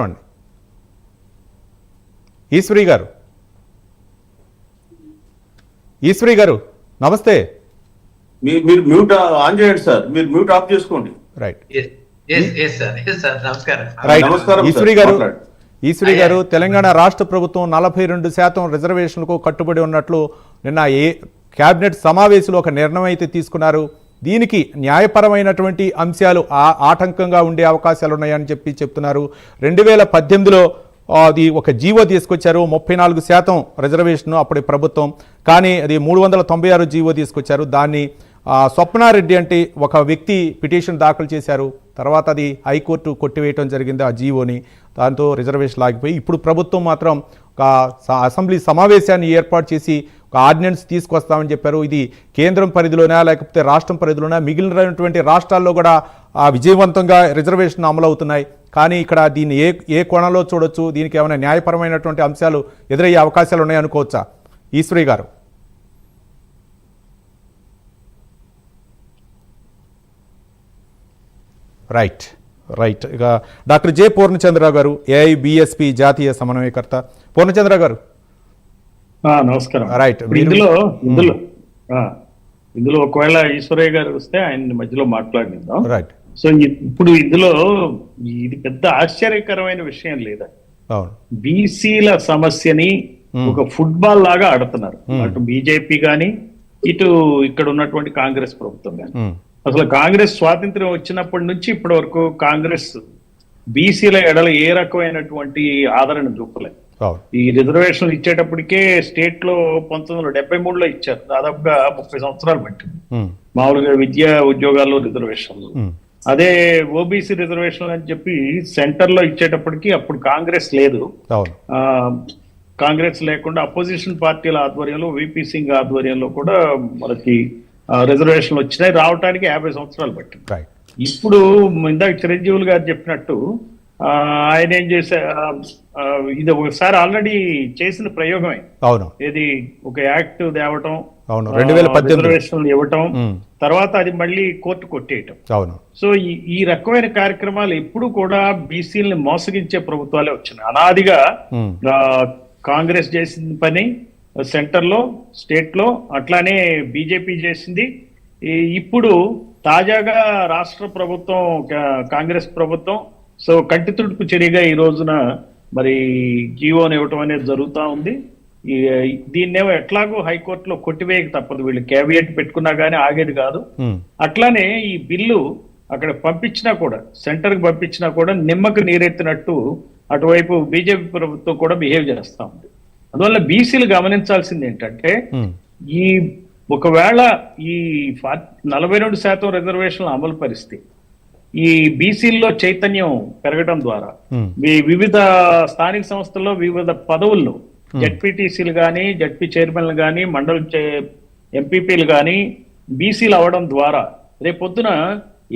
అండి ఈశ్వరి గారు నమస్తే. మీరు మ్యూట్ ఆన్ చేయండి సార్, మీరు మ్యూట్ ఆఫ్ చేసుకోండి. రైట్ ఈశ్వరి గారు, తెలంగాణ రాష్ట్ర ప్రభుత్వం 42% రిజర్వేషన్లకు కట్టుబడి ఉన్నట్లు నిన్న కేబినెట్ సమావేశంలో ఒక నిర్ణయం అయితే తీసుకున్నారు. దీనికి న్యాయపరమైనటువంటి అంశాలు ఆటంకంగా ఉండే అవకాశాలు ఉన్నాయని చెప్తున్నారు. 2018లో అది ఒక జీవో తీసుకొచ్చారు, 34% రిజర్వేషన్ అప్పటి ప్రభుత్వం, కానీ అది 396 జీవో తీసుకొచ్చారు. దాన్ని స్వప్నారెడ్డి అంటే ఒక వ్యక్తి పిటిషన్ దాఖలు చేశారు. తర్వాత అది హైకోర్టు కొట్టివేయటం జరిగింది ఆ జీవోని. దాంతో రిజర్వేషన్ ఆగిపోయి ఇప్పుడు ప్రభుత్వం మాత్రం ఒక అసెంబ్లీ సమావేశాన్ని ఏర్పాటు చేసి ఒక ఆర్డినెన్స్ తీసుకొస్తామని చెప్పారు. ఇది కేంద్రం పరిధిలోనా లేకపోతే రాష్ట్రం పరిధిలోనా, మిగిలినటువంటి రాష్ట్రాల్లో కూడా విజయవంతంగా రిజర్వేషన్ అమలు అవుతున్నాయి. కానీ ఇక్కడ దీన్ని ఏ కోణంలో చూడొచ్చు? దీనికి ఏమైనా న్యాయపరమైనటువంటి అంశాలు ఎదురయ్యే అవకాశాలు ఉన్నాయనుకోవచ్చా ఈశ్వరి గారు? రైట్. ఇక డాక్టర్ జె పూర్ణచంద్ర గారు, ఏఐబిఎస్పి జాతీయ సమన్వయకర్త. పూర్ణచంద్ర గారు నమస్కారం. రైట్. ఇందులో ఒకవేళ ఈశ్వరయ్య గారు వస్తే ఆయన మధ్యలో మాట్లాడిద్దాం. రైట్. సో ఇప్పుడు ఇందులో ఇది పెద్ద ఆశ్చర్యకరమైన విషయం లేదా, బీసీల సమస్యని ఒక ఫుట్బాల్ లాగా ఆడుతున్నారు. అటు బీజేపీ గాని ఇటు ఇక్కడ ఉన్నటువంటి కాంగ్రెస్ ప్రభుత్వం గాని. అసలు కాంగ్రెస్ స్వాతంత్ర్యం వచ్చినప్పటి నుంచి ఇప్పటి వరకు కాంగ్రెస్ బీసీల ఎడల ఏ రకమైనటువంటి ఆదరణ చూపలేదు. ఈ రిజర్వేషన్లు ఇచ్చేటప్పటికే స్టేట్ లో 1973లో ఇచ్చారు, దాదాపుగా 30 సంవత్సరాలు పట్టింది. మామూలుగా విద్యా ఉద్యోగాల్లో రిజర్వేషన్లు, అదే ఓబీసీ రిజర్వేషన్లు అని చెప్పి సెంటర్ లో ఇచ్చేటప్పటికి అప్పుడు కాంగ్రెస్ లేదు. కాంగ్రెస్ లేకుండా అపోజిషన్ పార్టీల ఆధ్వర్యంలో విపి సింగ్ ఆధ్వర్యంలో కూడా మనకి రిజర్వేషన్లు వచ్చినాయి. రావడానికి 50 సంవత్సరాలు పట్టింది. ఇప్పుడు ఇందాక చిరంజీవులు గారు చెప్పినట్టు ఆయన ఏం చేశారు, ఇది ఒకసారి ఆల్రెడీ చేసిన ప్రయోగమే. ఇది ఒక యాక్ట్ తేవటం, రిజర్వేషన్లు ఇవ్వటం, తర్వాత అది మళ్ళీ కోర్టు కొట్టేయటం. సో ఈ రకమైన కార్యక్రమాలు ఎప్పుడు కూడా బీసీలని మోసగించే ప్రభుత్వాలే వచ్చినాయి. అనాదిగా కాంగ్రెస్ చేసిన పని సెంటర్ లో, స్టేట్ లో, అట్లానే బీజేపీ చేసింది. ఇప్పుడు తాజాగా రాష్ట్ర ప్రభుత్వం, కాంగ్రెస్ ప్రభుత్వం సో కంటి తుడుపు చర్యగా ఈ రోజున మరి జీవోని ఇవ్వటం అనేది జరుగుతూ ఉంది. దీన్నేమో ఎట్లాగో హైకోర్టులో కొట్టివేయక తప్పదు, వీళ్ళు క్యాబినెట్ పెట్టుకున్నా కానీ ఆగేది కాదు. అట్లానే ఈ బిల్లు అక్కడ పంపించినా కూడా, సెంటర్ కి పంపించినా కూడా నిమ్మకు నీరెత్తినట్టు అటువైపు బీజేపీ ప్రభుత్వం కూడా బిహేవ్ చేస్తా ఉంది. అందువల్ల బీసీలు గమనించాల్సింది ఏంటంటే, ఈ ఒకవేళ ఈ 42% రిజర్వేషన్లు అమలు పరిస్థితి ఈ బీసీల్లో చైతన్యం పెరగడం ద్వారా వివిధ స్థానిక సంస్థల్లో వివిధ పదవుల్లో జడ్పీటీసీలు కానీ, జడ్పీ చైర్మన్లు కానీ, మండల ఎంపీపీలు కానీ బీసీలు అవడం ద్వారా రేపొద్దున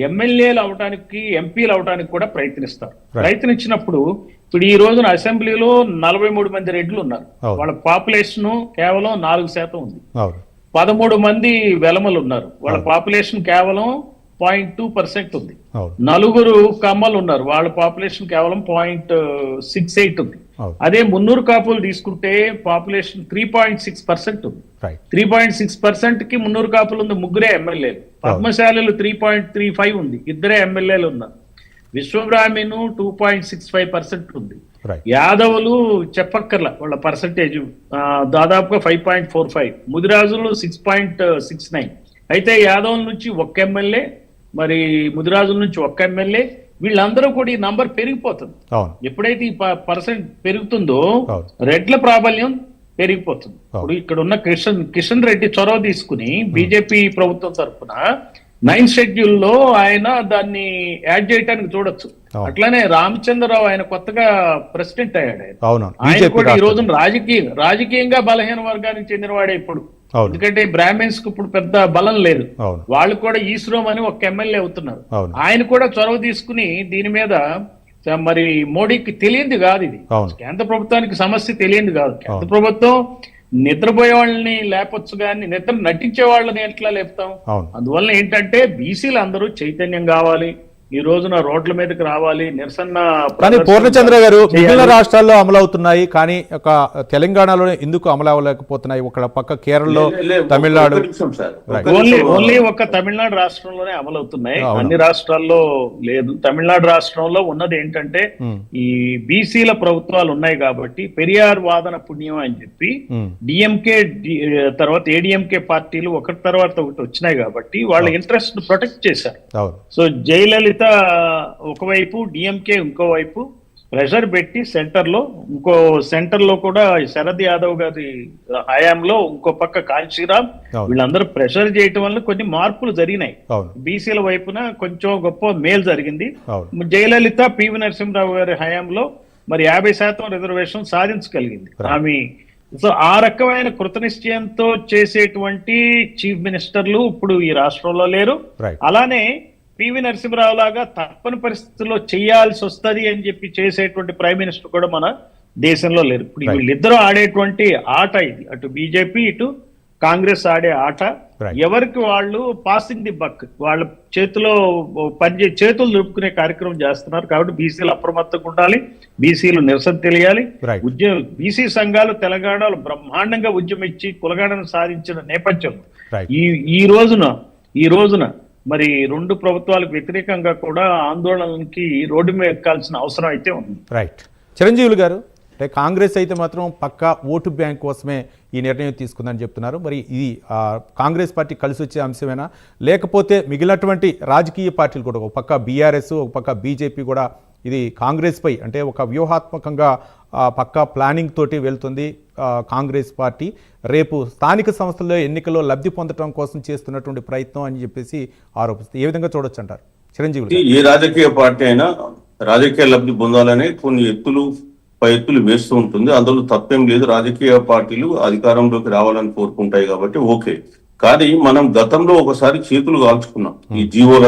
ఎమ్మెల్యేలు అవడానికి, ఎంపీలు అవడానికి కూడా ప్రయత్నిస్తారు. ప్రయత్నించినప్పుడు ఇప్పుడు ఈ రోజున అసెంబ్లీలో 43 మంది రెడ్లు ఉన్నారు, వాళ్ళ పాపులేషన్ కేవలం 4% ఉంది. 13 మంది వెలమలు ఉన్నారు, వాళ్ళ పాపులేషన్ కేవలం 0.2% ఉంది. 4 కమ్మలు ఉన్నారు, వాళ్ళ పాపులేషన్ కేవలం 0.68 ఉంది. అదే 300 కాపులు తీసుకుంటే పాపులేషన్ 3.6% ఉంది. 3.6% కి 300 కాపులు ఉంది, 3 ఎమ్మెల్యేలు. పద్మశాలులు 3.35 ఉంది, 2 ఎమ్మెల్యేలు ఉన్నారు. విశ్వబ్రాహ్మణు 2.65% ఉంది. యాదవులు చెప్పక్కర్ల, వాళ్ళ పర్సంటేజ్ దాదాపుగా 5.45. ముదిరాజులు 6.69. అయితే యాదవుల నుంచి 1 ఎమ్మెల్యే, మరి ముదిరాజుల నుంచి 1 ఎమ్మెల్యే. వీళ్ళందరూ కూడా ఈ నంబర్ పెరిగిపోతుంది. ఎప్పుడైతే ఈ పర్సెంట్ పెరుగుతుందో రెడ్ల ప్రాబల్యం పెరిగిపోతుంది. ఇప్పుడు ఇక్కడ ఉన్న కిషన్ రెడ్డి చొరవ తీసుకుని బీజేపీ ప్రభుత్వం తరఫున 9th షెడ్యూల్లో ఆయన దాన్ని యాడ్ చేయడానికి చూడొచ్చు. అట్లానే రామచంద్రరావు ఆయన కొత్తగా ప్రెసిడెంట్ అయ్యాడు. ఆయన కూడా ఈ రోజున రాజకీయంగా బలహీన వర్గానికి చెందినవాడే ఇప్పుడు. ఎందుకంటే బ్రాహ్మిన్స్ కు ఇప్పుడు పెద్ద బలం లేదు, వాళ్ళు కూడా ఈశ్వరం అని 1 ఎమ్మెల్యే అవుతున్నారు. ఆయన కూడా చొరవ తీసుకుని దీని మీద, మరి మోడీకి తెలియంది కాదు, ఇది కేంద్ర ప్రభుత్వానికి సమస్య తెలియంది కాదు. కేంద్ర ప్రభుత్వం నిద్రపోయే వాళ్ళని లేపొచ్చు కానీ నిద్ర నటించే వాళ్ళని ఎట్లా లేపుతాం? అందువల్ల ఏంటంటే బీసీలు అందరూ చైతన్యం కావాలి. ఈ రోజున రోడ్ల మీదకి రావాలి, నిరసన కానీ ప్రదర్శన పూర్ణచంద్ర గారు మిగిలిన చేయాలి. రాష్ట్రాల్లో అమలు అవుతున్నాయి, కానీ ఒక తెలంగాణలో ఎందుకు అమలు అవ్వలేకపోతున్నాయి? ఒక పక్క కేరళలో, తమిళనాడు, ఓన్లీ ఒక తమిళనాడు రాష్ట్రంలోనే అమలవుతున్నాయి, అవును. అన్ని రాష్ట్రాల్లో లేదు. తమిళనాడు రాష్ట్రంలో ఉన్నది ఏంటంటే ఈ బీసీల ప్రభుత్వాలు ఉన్నాయి కాబట్టి పెరియార్ వాదన పుణ్యం అని చెప్పి డిఎంకే తర్వాత ఏడిఎంకే పార్టీలు ఒకటి తర్వాత ఒకటి వచ్చినాయి కాబట్టి వాళ్ళ ఇంట్రెస్ట్ ప్రొటెక్ట్ చేశారు. అవును. సో జయలలిత ఒకవైపు, డిఎంకే ఇంకోవైపు ప్రెషర్ పెట్టి సెంటర్ లో కూడా శరద్ యాదవ్ గారి హయాంలో ఇంకో పక్క కాంశీరామ్ అవును. వీళ్ళందరూ ప్రెషర్ చేయటం వల్ల కొన్ని మార్పులు జరిగినాయి. అవును. బీసీల వైపున కొంచెం గొప్ప మేలు జరిగింది. అవును. జయలలిత పివి నరసింహరావు గారి హయాంలో మరి 50% రిజర్వేషన్ సాధించగలిగింది ఆమె. సో ఆ రకమైన కృతనిశ్చయంతో చేసేటువంటి చీఫ్ మినిస్టర్లు ఇప్పుడు ఈ రాష్ట్రంలో లేరు. Right. అలానే పివి నరసింహరావు లాగా తప్పని పరిస్థితుల్లో చేయాల్సి వస్తది అని చెప్పి చేసేటువంటి ప్రైమ్ మినిస్టర్ కూడా మన దేశంలో లేరు. ఇప్పుడు Right. వీళ్ళిద్దరూ ఆడేటువంటి ఆట ఇది, అటు బీజేపీ ఇటు కాంగ్రెస్ ఆడే ఆట. Right. ఎవరికి వాళ్ళు పాసింగ్ ది బక్, వాళ్ళ చేతిలో చేతులు దులుపుకునే కార్యక్రమం చేస్తున్నారు. కాబట్టి బీసీలు అప్రమత్తంగా ఉండాలి, బీసీలు నిరసన తెలియాలి. Right. బీసీ సంఘాలు తెలంగాణలో బ్రహ్మాండంగా ఉద్యమించి కులగణను సాధించిన నేపథ్యంలో Right. ఈ రోజున మరి రెండు ప్రభుత్వాలకు వ్యతిరేకంగా కూడా ఆందోళనకి రోడ్డు మీద ఎక్కాల్సిన అవసరం అయితే ఉంది. రైట్. చిరంజీవులు గారు, అంటే కాంగ్రెస్ అయితే మాత్రం పక్కా ఓటు బ్యాంక్ కోసమే ఈ నిర్ణయం తీసుకుందని చెప్తున్నారు. మరి ఇది కాంగ్రెస్ పార్టీ కలిసి వచ్చే అంశమేనా, లేకపోతే మిగిలినటువంటి రాజకీయ పార్టీలు కూడా, ఒక పక్క బీఆర్ఎస్, ఒక పక్క బీజేపీ కూడా ఇది కాంగ్రెస్ పై అంటే ఒక వ్యూహాత్మకంగా పక్కా ప్లానింగ్ తోటి వెళ్తుంది కాంగ్రెస్ పార్టీ, రేపు స్థానిక సంస్థల్లో ఎన్నికల్లో లబ్ధి పొందడం కోసం చేస్తున్నటువంటి ప్రయత్నం అని చెప్పేసి ఆరోపిస్తుంది. ఏ విధంగా చూడొచ్చు అంటారు చిరంజీవి? ఏ రాజకీయ పార్టీ అయినా రాజకీయ లబ్ధి పొందాలని కొన్ని పై ఎత్తులు వేస్తూ ఉంటుంది. అందులో తప్పేం లేదు. రాజకీయ పార్టీలు అధికారంలోకి రావాలని కోరుకుంటాయి కాబట్టి ఓకే. కానీ మనం గతంలో ఒకసారి చేతులు కాల్చుకున్నాం ఈ జీవోల